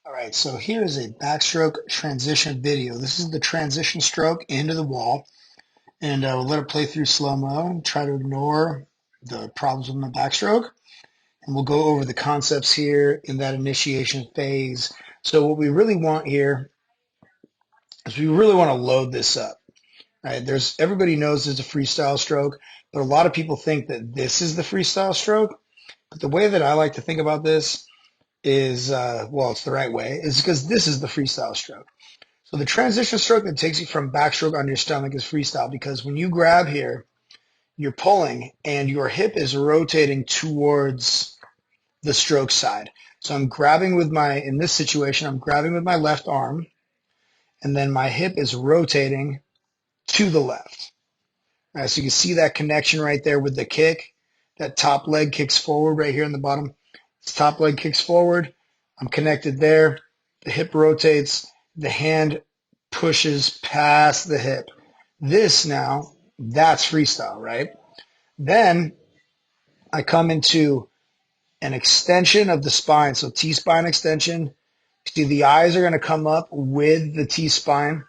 All right, so here is a backstroke transition video. This is the transition stroke into the wall, and we'll let it play through slow-mo and try to ignore the problems with my backstroke. And we'll go over the concepts here in that initiation phase. So what we really want here is we really want to load this up, right? Everybody knows there's a freestyle stroke, but a lot of people think that this is the freestyle stroke. But the way that I like to think about this is, well, it's the right way, is because this is the freestyle stroke. So the transition stroke that takes you from backstroke onto your stomach is freestyle because when you grab here, you're pulling and your hip is rotating towards the stroke side. So I'm grabbing with in this situation, I'm grabbing with my left arm and then my hip is rotating to the left. All right, so you can see that connection right there with the kick. That top leg kicks forward right here in the bottom. This top leg kicks forward. I'm connected there. The hip rotates. The hand pushes past the hip. That's freestyle, right? Then I come into an extension of the spine. So T-spine extension. See, the eyes are going to come up with the T-spine.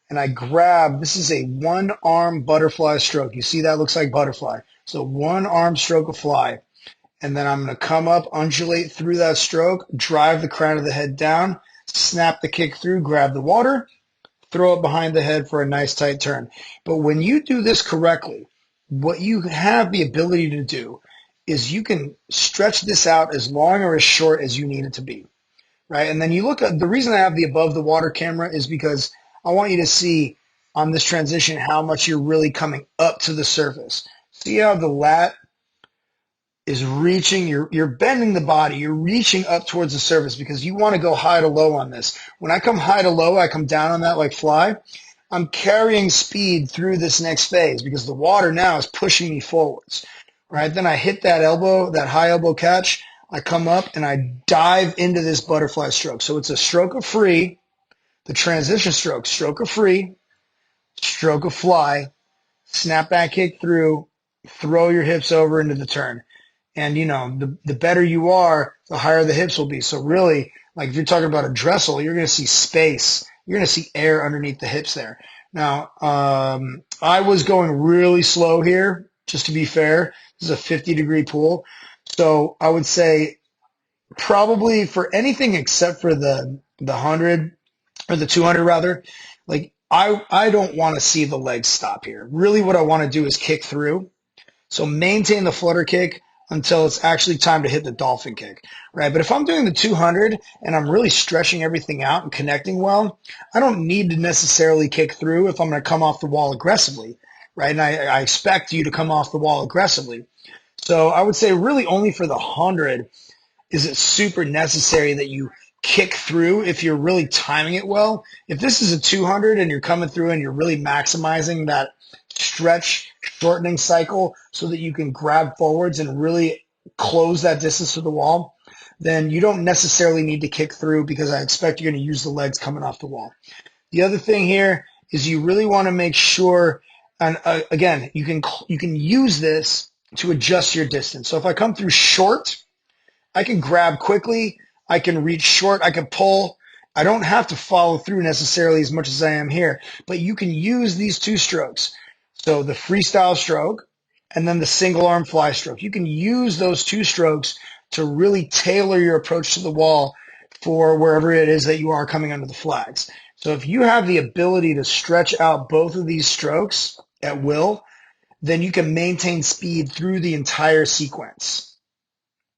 And I grab, this is a one arm butterfly stroke. You see that looks like butterfly. So one arm stroke of fly. And then I'm going to come up, undulate through that stroke, drive the crown of the head down, snap the kick through, grab the water, throw it behind the head for a nice tight turn. But when you do this correctly, what you have the ability to do is you can stretch this out as long or as short as you need it to be, right? And then you look at the reason I have the above the water camera is because I want you to see on this transition how much you're really coming up to the surface. See how the lat is reaching, you're bending the body, you're reaching up towards the surface because you want to go high to low on this. When I come high to low, I come down on that like fly. I'm carrying speed through this next phase because the water now is pushing me forwards, right? Then I hit that elbow, that high elbow catch. I come up and I dive into this butterfly stroke. So it's a stroke of free, the transition stroke of free, stroke of fly, snap back kick through, throw your hips over into the turn. And, the better you are, the higher the hips will be. So really, like if you're talking about a dressel, you're going to see space. You're going to see air underneath the hips there. Now, I was going really slow here, just to be fair. This is a 50-degree pool. So I would say probably for anything except for the 100 or the 200 rather, like I don't want to see the legs stop here. Really what I want to do is kick through. So maintain the flutter kick until it's actually time to hit the dolphin kick, right? But if I'm doing the 200 and I'm really stretching everything out and connecting well, I don't need to necessarily kick through if I'm going to come off the wall aggressively, right? And I expect you to come off the wall aggressively. So I would say really only for the 100 is it super necessary that you kick through if you're really timing it well. If this is a 200 and you're coming through and you're really maximizing that stretch shortening cycle so that you can grab forwards and really close that distance to the wall, then you don't necessarily need to kick through because I expect you're going to use the legs coming off the wall. The other thing here is you really want to make sure, and again, you can use this to adjust your distance. So if I come through short, I can grab quickly, I can reach short, I can pull. I don't have to follow through necessarily as much as I am here, but you can use these two strokes. So the freestyle stroke and then the single arm fly stroke. You can use those two strokes to really tailor your approach to the wall for wherever it is that you are coming under the flags. So if you have the ability to stretch out both of these strokes at will, then you can maintain speed through the entire sequence.